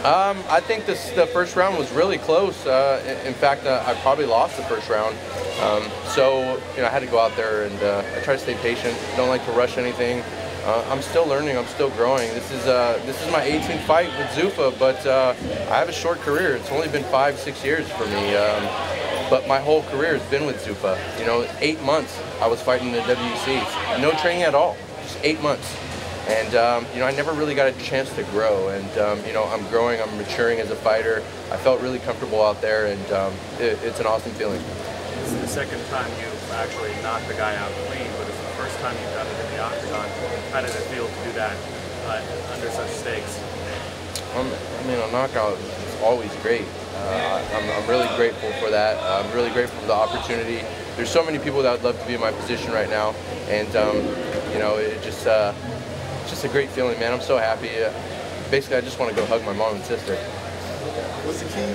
I think the first round was really close. In fact, I probably lost the first round. So I had to go out there and I try to stay patient. Don't like to rush anything. I'm still learning. I'm still growing. This is my 18th fight with Zuffa, but I have a short career. It's only been 5-6 years for me. But my whole career has been with Zuffa. 8 months I was fighting in the WEC. No training at all. Just 8 months. And I never really got a chance to grow, and I'm growing, I'm maturing as a fighter. I felt really comfortable out there, and it's an awesome feeling. This is the second time you've actually knocked the guy out clean, but it's the first time you've done it in the octagon. How did it feel to do that under such stakes? A knockout is always great. I'm really grateful for that. I'm really grateful for the opportunity. There's so many people that would love to be in my position right now, and it's just a great feeling, man. I'm so happy. Basically, I just want to go hug my mom and sister. What's the key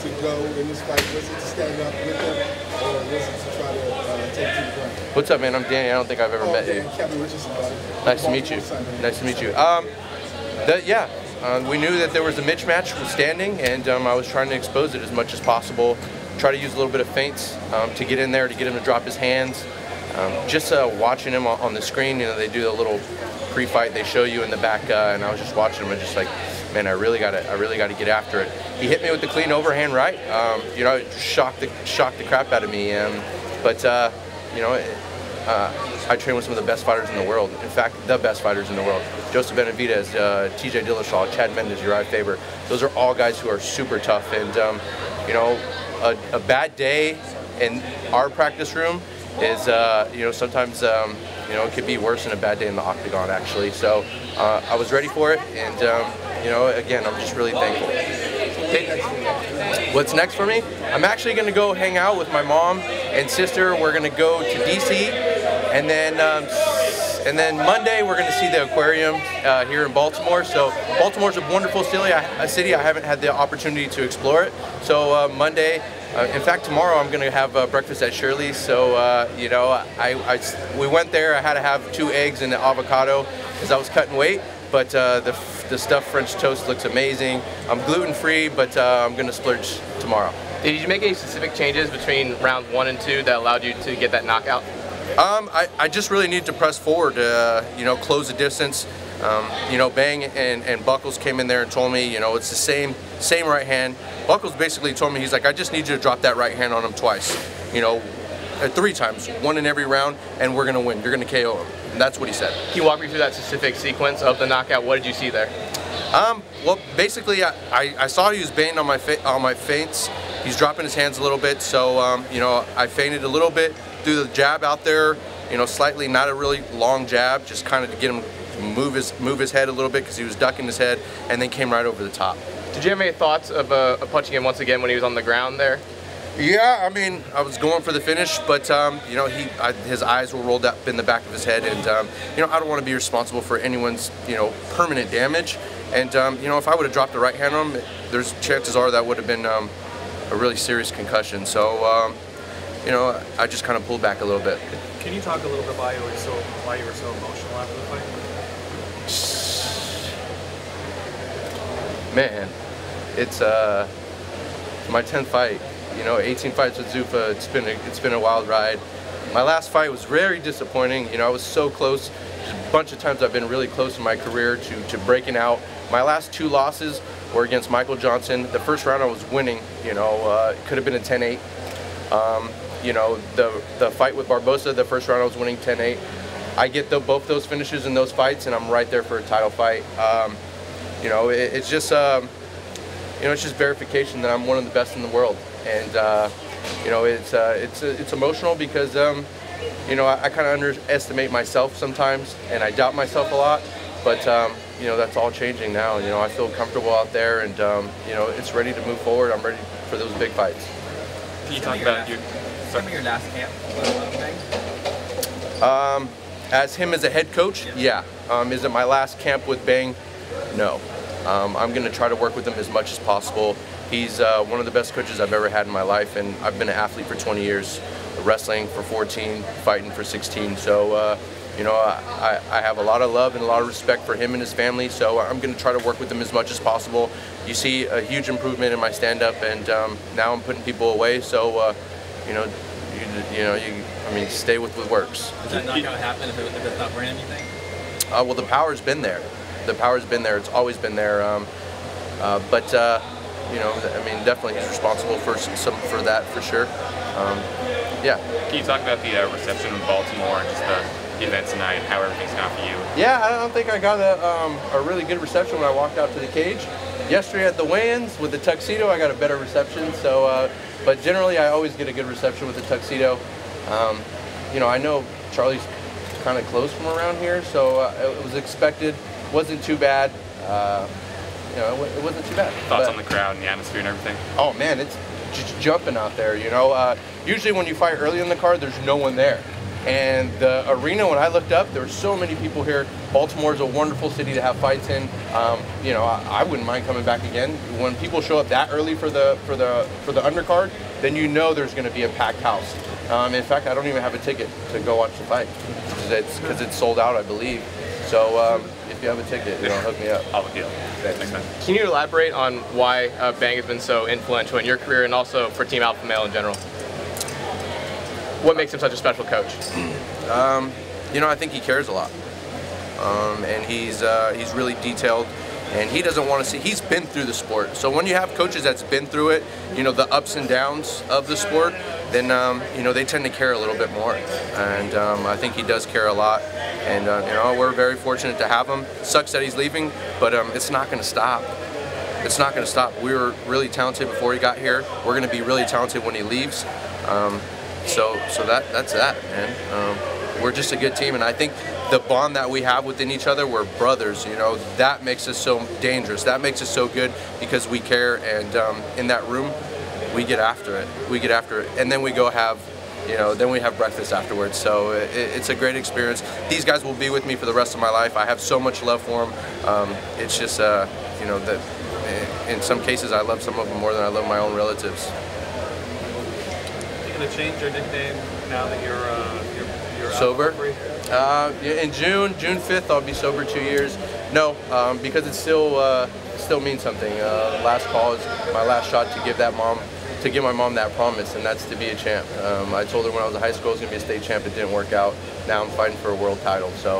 to go in this fight? Was it to stand up with them, or was it to try to take it to the ground? What's up, man? I'm Danny. I don't think I've ever met you. Nice to meet you. Nice to meet you. We knew that there was a mismatch with standing, and I was trying to expose it as much as possible. Try to use a little bit of feints to get in there, to get him to drop his hands. Just watching him on the screen, they do a little pre-fight. They show you in the back, and I was just watching him and just like, man, I really got to get after it. He hit me with the clean overhand right. It shocked the crap out of me. I train with some of the best fighters in the world. In fact, the best fighters in the world. Joseph Benavidez, TJ Dillashaw, Chad Mendes, Uriah Faber. Those are all guys who are super tough. And a bad day in our practice room is, sometimes, it could be worse than a bad day in the octagon, actually. So I was ready for it, and, again, I'm just really thankful. What's next for me? I'm actually going to go hang out with my mom and sister. We're going to go to DC, and then Monday we're going to see the aquarium here in Baltimore. So Baltimore's a wonderful city. I haven't had the opportunity to explore it. So Monday. In fact, tomorrow I'm going to have breakfast at Shirley's. So, we went there. I had to have 2 eggs and an avocado because I was cutting weight. But the stuffed French toast looks amazing. I'm gluten-free, but I'm going to splurge tomorrow. Did you make any specific changes between rounds 1 and 2 that allowed you to get that knockout? I just really needed to press forward, close the distance. Bang and Buckles came in there and told me, it's the same right hand. Buckles basically told me, he's like, I just need you to drop that right hand on him twice, 3 times, 1 in every round, and we're gonna win. You're gonna KO him. And that's what he said. Can you walk me through that specific sequence of the knockout? What did you see there? Well, basically, I saw he was banging on my feints. He's dropping his hands a little bit, so I feinted a little bit, threw the jab out there, slightly, not a really long jab, just kind of to get him move his head a little bit because he was ducking his head, and then came right over the top. Did you have any thoughts of punching him once again when he was on the ground there? Yeah, I was going for the finish, but his eyes were rolled up in the back of his head, and I don't want to be responsible for anyone's permanent damage. And if I would have dropped the right hand on him, there's chances are that would have been a really serious concussion. So I just kind of pulled back a little bit. Can you talk a little bit why you were so emotional after the fight? Man, it's my 10th fight. 18 fights with Zuffa. It's been a wild ride. My last fight was very disappointing. I was so close. Just a bunch of times I've been really close in my career to breaking out. My last 2 losses were against Michael Johnson. The first round I was winning. It could have been a 10-8. The fight with Barbosa, the first round I was winning 10-8. I get both those finishes in those fights, and I'm right there for a title fight. It's just it's just verification that I'm one of the best in the world, and it's emotional because I kind of underestimate myself sometimes, and I doubt myself a lot. But that's all changing now. I feel comfortable out there, and it's ready to move forward. I'm ready for those big fights. Can you talk about your last camp? As him as a head coach, yeah. Is it my last camp with Bang? No. I'm going to try to work with him as much as possible. He's one of the best coaches I've ever had in my life, and I've been an athlete for 20 years, wrestling for 14, fighting for 16. So, you know, I have a lot of love and a lot of respect for him and his family, so I'm going to try to work with him as much as possible. You see a huge improvement in my stand-up, and now I'm putting people away, so, you know, I mean, stay with what works. Is that not going to happen if it's not Brenneman, you think? Well, the power's been there. The power's been there. It's always been there. But you know, I mean, definitely he's responsible for that for sure. Yeah. Can you talk about the reception in Baltimore and just the event tonight, how everything's gone for you? Yeah, I don't think I got a really good reception when I walked out to the cage. Yesterday at the weigh-ins with the tuxedo, I got a better reception. So, but generally, I always get a good reception with the tuxedo. You know, I know Charlie's kind of close from around here, so it was expected. Wasn't too bad. You know, it wasn't too bad. Thoughts on the crowd and the atmosphere and everything? Oh man, it's just jumping out there. You know, usually when you fight early in the card, there's no one there. And the arena, when I looked up, there were so many people here. Baltimore's a wonderful city to have fights in. You know, I wouldn't mind coming back again. When people show up that early for the undercard, then you know there's going to be a packed house. In fact, I don't even have a ticket to go watch the fight because it's sold out, I believe. So if you have a ticket, you know, hook me up. I'll deal. Thanks, man. Can you elaborate on why Bang has been so influential in your career and also for Team Alpha Male in general? What makes him such a special coach? You know, I think he cares a lot, and he's really detailed, and he doesn't want to see. He's been through the sport, so when you have coaches that's been through it, you know, the ups and downs of the sport, then you know, they tend to care a little bit more, and I think he does care a lot, and you know, we're very fortunate to have him. Sucks that he's leaving, but it's not going to stop. It's not going to stop. We were really talented before he got here. We're going to be really talented when he leaves. So that's that, man. We're just a good team, and I think the bond that we have within each other, we're brothers, you know, that makes us so dangerous. That makes us so good because we care, and in that room, we get after it. We get after it, and then we go have, you know, then we have breakfast afterwards. So it's a great experience. These guys will be with me for the rest of my life. I have so much love for them. It's just, you know, that in some cases I love some of them more than I love my own relatives. You gonna change your nickname now that you're sober? Free? In June 5th, I'll be sober 2 years. No, because it still means something. Last call is my last shot to give my mom that promise, and that's to be a champ. I told her when I was in high school I was gonna be a state champ. It didn't work out. Now I'm fighting for a world title. So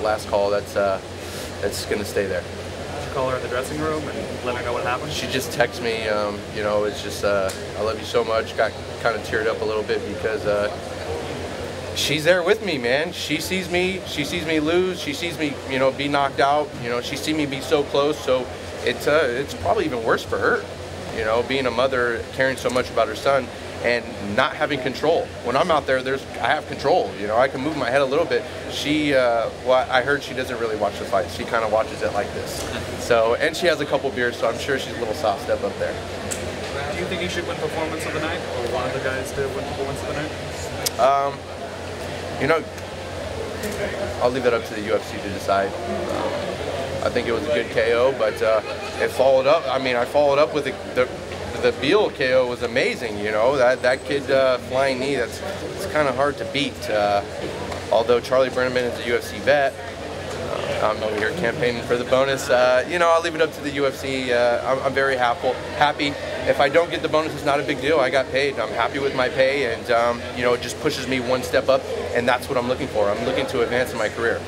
last call. That's gonna stay there. Did you call her in the dressing room and let her know what happened? She just texted me. You know, it's just I love you so much. Got kind of teared up a little bit because she's there with me, man. She sees me lose. She sees me, you know, be knocked out. You know, she sees me be so close. So it's probably even worse for her. You know, being a mother, caring so much about her son, and not having control. When I'm out there, I have control. You know, I can move my head a little bit. Well, I heard she doesn't really watch the fight. She kind of watches it like this. So, and she has a couple beers, so I'm sure she's a little soft step up there. Do you think he should win Performance of the Night, or one of the guys to win Performance of the Night? You know, I'll leave it up to the UFC to decide. I think it was a good KO, but it followed up. I mean, I followed up with the Beal KO was amazing. You know, that kid flying knee. It's kind of hard to beat. Although Charlie Brenneman is a UFC vet, I'm over here campaigning for the bonus. You know, I'll leave it up to the UFC. I'm very happy. If I don't get the bonus, it's not a big deal. I got paid. I'm happy with my pay, and you know, it just pushes me one step up, and that's what I'm looking for. I'm looking to advance in my career.